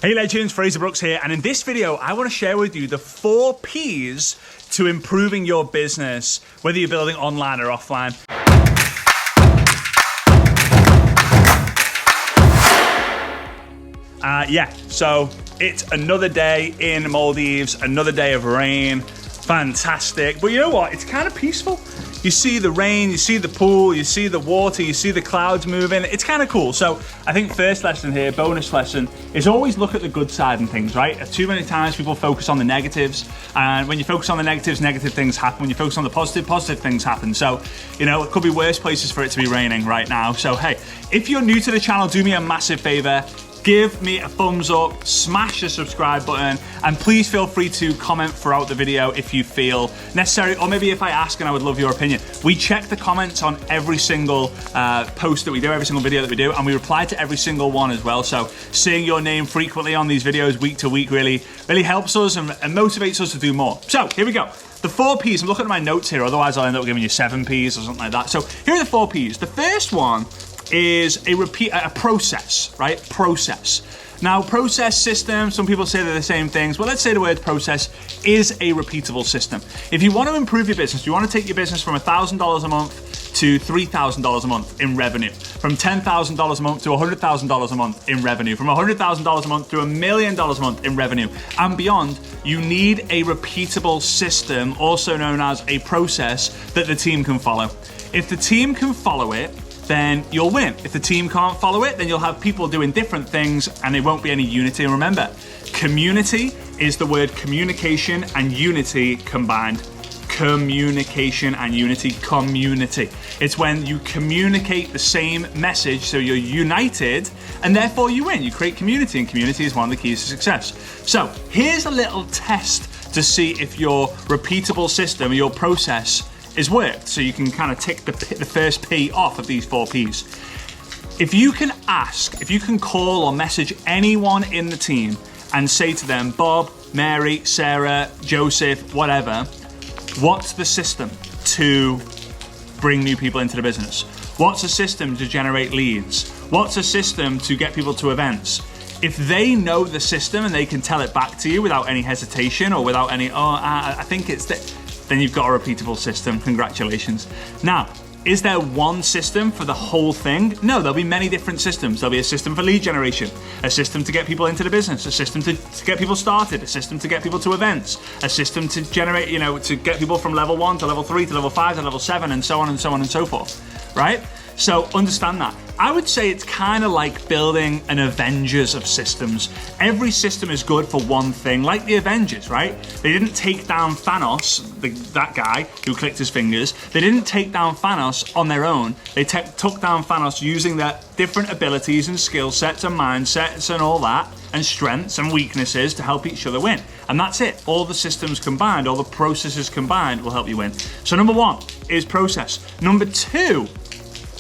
Hey legends, Frazer Brookes here, and in this video I want to share with you the 4 P's to improving your business, whether you're building online or offline. So it's another day in Maldives, another day of rain, fantastic. But you know what, it's kind of peaceful. You see the rain, you see the pool, you see the water, you see the clouds moving. It's kind of cool. So I think first lesson here, bonus lesson, is always look at the good side and things, right? Too many times people focus on the negatives. And when you focus on the negatives, negative things happen. When you focus on the positive, positive things happen. So, you know, it could be worse places for it to be raining right now. So, hey, if you're new to the channel, do me a massive favor. Give me a thumbs up, smash the subscribe button, and please feel free to comment throughout the video if you feel necessary, or maybe if I ask and I would love your opinion. We check the comments on every single post that we do, every single video that we do, and we reply to every single one as well. So seeing your name frequently on these videos week to week really helps us and motivates us to do more. So here we go. The 4 P's, I'm looking at my notes here, otherwise I'll end up giving you 7 P's or something like that. So here are the 4 P's. The first one is a process, right? Process. Now, process system, some people say they're the same things. Well, let's say the word process is a repeatable system. If you want to improve your business, you want to take your business from $1,000 a month to $3,000 a month in revenue, from $10,000 a month to $100,000 a month in revenue, from $100,000 a month to $1 million a month in revenue, and beyond, you need a repeatable system, also known as a process, that the team can follow. If the team can follow it, then you'll win. If the team can't follow it, then you'll have people doing different things and there won't be any unity. And remember, community is the word communication and unity combined. Communication and unity, community. It's when you communicate the same message, so you're united, and therefore you win. You create community, and community is one of the keys to success. So here's a little test to see if your repeatable system, your process, is worked, so you can kind of tick the first P off of these 4 P's. If you can call or message anyone in the team and say to them, Bob, Mary, Sarah, Joseph, whatever, what's the system to bring new people into the business? What's a system to generate leads? What's a system to get people to events? If they know the system and they can tell it back to you without any hesitation or without any, I think it's that, then you've got a repeatable system. Congratulations. Now, is there one system for the whole thing? No, there'll be many different systems. There'll be a system for lead generation, a system to get people into the business, a system to get people started, a system to get people to events, a system to generate, to get people from level 1 to level 3 to level 5 to level 7 and so on and so on and so forth, right? So understand that. I would say it's kind of like building an Avengers of systems. Every system is good for one thing, like the Avengers, right? They didn't take down Thanos, that guy who clicked his fingers. They didn't take down Thanos on their own. They took down Thanos using their different abilities and skill sets and mindsets and all that, and strengths and weaknesses to help each other win. And that's it. All the systems combined, all the processes combined will help you win. So number 1 is process. Number 2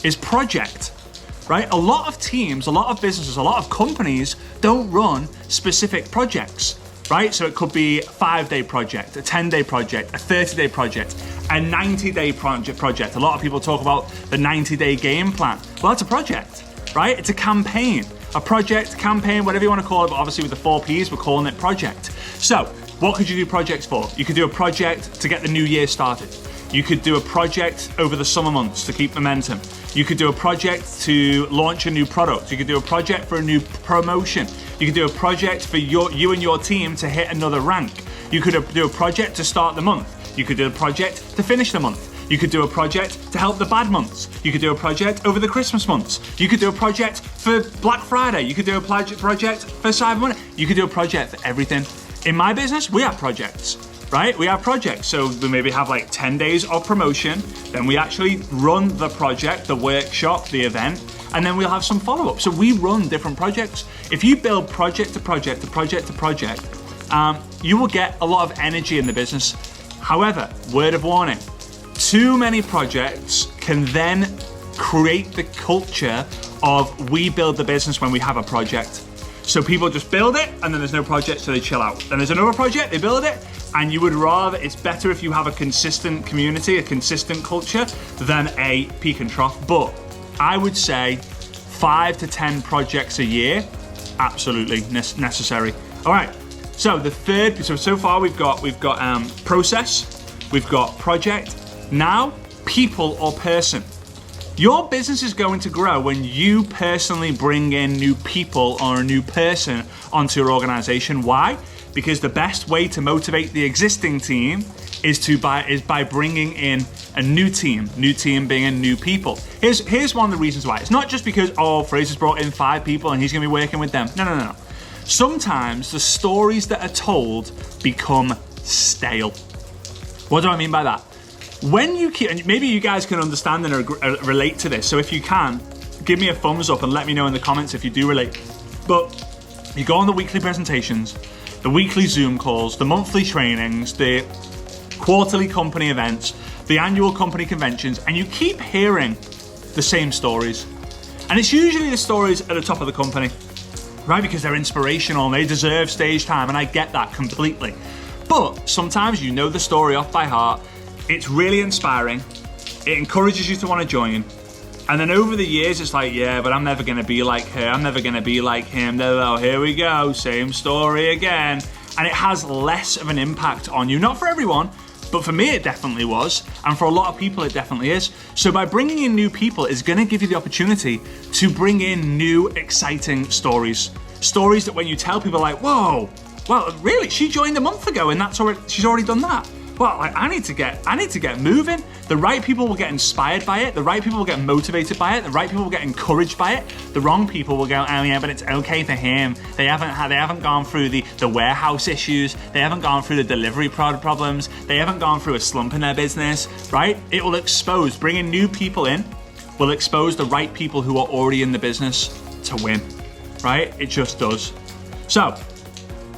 is project, right? A lot of teams, a lot of businesses, a lot of companies don't run specific projects, right? So it could be a 5-day project, a 10-day project, a 30-day project, a 90-day project. A lot of people talk about the 90-day game plan. Well, that's a project, right? It's a campaign, a project, campaign, whatever you want to call it, but obviously with the 4 Ps, we're calling it project. So what could you do projects for? You could do a project to get the new year started. You could do a project over the summer months to keep momentum. You could do a project to launch a new product. You could do a project for a new promotion. You could do a project for you and your team to hit another rank. You could do a project to start the month. You could do a project to finish the month. You could do a project to help the bad months. You could do a project over the Christmas months. You could do a project for Black Friday. You could do a project for Cyber Monday. You could do a project for everything. In my business, we have projects. Right? We have projects. So we maybe have like 10 days of promotion. Then we actually run the project, the workshop, the event, and then we'll have some follow-up. So we run different projects. If you build project to project to project to project, you will get a lot of energy in the business. However, word of warning, too many projects can then create the culture of we build the business when we have a project. So people just build it and then there's no project, so they chill out. Then there's another project, they build it, and you would rather, it's better if you have a consistent community, a consistent culture, than a peak and trough. But I would say 5 to 10 projects a year absolutely necessary. All right, so the third, so far we've got process, we've got project, now people or person. Your business is going to grow when you personally bring in new people or a new person onto your organization. Why? Because the best way to motivate the existing team is by bringing in a new team being in new people. Here's one of the reasons why. It's not just because, oh, Frazer's brought in 5 people and he's gonna be working with them. No. Sometimes the stories that are told become stale. What do I mean by that? When you keep, and maybe you guys can understand and relate to this, so if you can, give me a thumbs up and let me know in the comments if you do relate. But you go on the weekly presentations, the weekly Zoom calls, the monthly trainings, the quarterly company events, the annual company conventions, and you keep hearing the same stories. And it's usually the stories at the top of the company, right? Because they're inspirational and they deserve stage time, and I get that completely. But sometimes you know the story off by heart. It's really inspiring. It encourages you to want to join. And then over the years, it's like, yeah, but I'm never going to be like her. I'm never going to be like him. No, here we go. Same story again. And it has less of an impact on you. Not for everyone, but for me, it definitely was. And for a lot of people, it definitely is. So by bringing in new people, it's going to give you the opportunity to bring in new, exciting stories. Stories that when you tell people like, whoa, well, really? She joined a month ago and she's already done that. Well, like, I need to get moving. The right people will get inspired by it. The right people will get motivated by it. The right people will get encouraged by it. The wrong people will go, oh yeah, but it's okay for him. They haven't gone through the warehouse issues. They haven't gone through the delivery problems. They haven't gone through a slump in their business, right? It will expose, bringing new people in will expose the right people who are already in the business to win, right? It just does. So,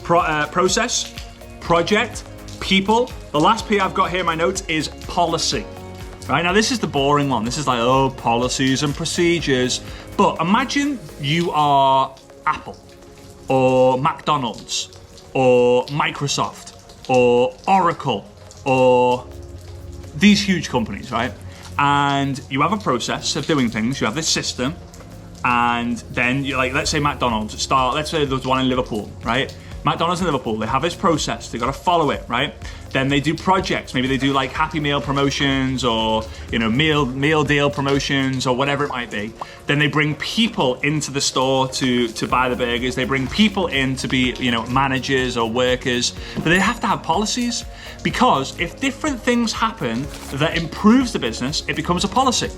process, project, people. The last P I've got here in my notes is policy. Right, now this is the boring one. This is like, oh, policies and procedures. But imagine you are Apple or McDonald's or Microsoft or Oracle or these huge companies, right? And you have a process of doing things. You have this system, and then you like, let's say McDonald's let's say there's one in Liverpool, right? McDonald's in Liverpool, they have this process, they gotta follow it, right? Then they do projects, maybe they do like Happy Meal promotions or, you know, meal deal promotions or whatever it might be. Then they bring people into the store to buy the burgers, they bring people in to be, you know, managers or workers, but they have to have policies, because if different things happen that improves the business, it becomes a policy,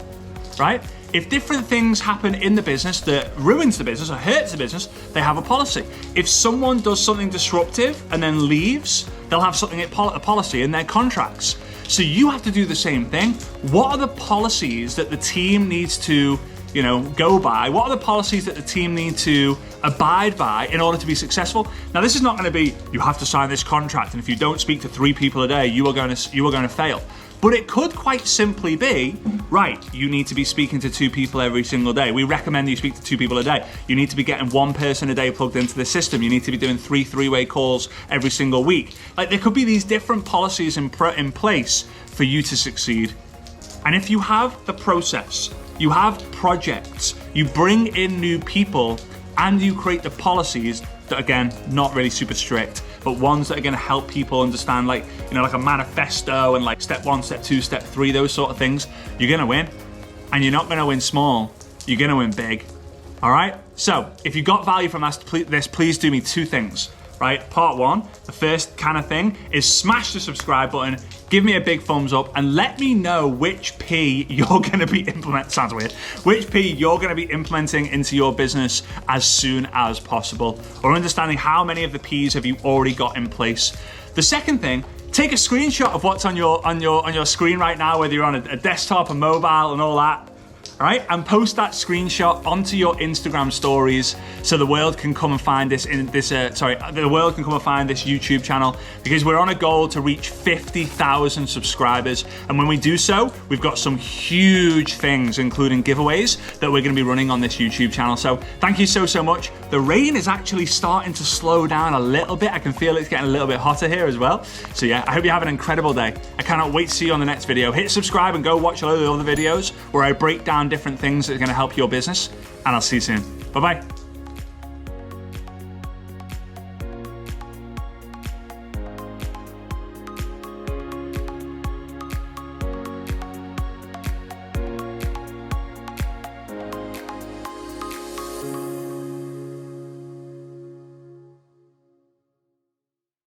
right? If different things happen in the business that ruins the business or hurts the business, they have a policy. If someone does something disruptive and then leaves, they'll have a policy in their contracts. So you have to do the same thing. What are the policies that the team needs to, you know, go by? What are the policies that the team need to abide by in order to be successful? Now, this is not going to be, you have to sign this contract, and if you don't speak to 3 people a day, you are going to fail. But it could quite simply be, right, you need to be speaking to 2 people every single day. We recommend you speak to 2 people a day. You need to be getting 1 person a day plugged into the system. You need to be doing 3 three-way calls every single week. Like, there could be these different policies in place for you to succeed. And if you have the process, you have projects, you bring in new people, and you create the policies that, again, not really super strict, but ones that are going to help people understand, like, you know, like a manifesto and like step 1, step 2, step 3, those sort of things, you're going to win. And you're not going to win small, you're going to win big. All right? So if you got value from this, please do me 2 things, right? Part 1, the first kind of thing is smash the subscribe button, give me a big thumbs up, and let me know which P you're going to be implementing. Sounds weird. Which P you're going to be implementing into your business as soon as possible, or understanding how many of the P's have you already got in place. The second thing, take a screenshot of what's on your screen right now, whether you're on a desktop, a mobile, and all that. All right, and post that screenshot onto your Instagram stories so the world can come and find this the world can come and find this YouTube channel, because we're on a goal to reach 50,000 subscribers. And when we do so, we've got some huge things, including giveaways, that we're gonna be running on this YouTube channel. So thank you so much. The rain is actually starting to slow down a little bit. I can feel it's getting a little bit hotter here as well. So yeah, I hope you have an incredible day. I cannot wait to see you on the next video. Hit subscribe and go watch a load of the other videos where I break down different things that are gonna help your business, and I'll see you soon. Bye-bye.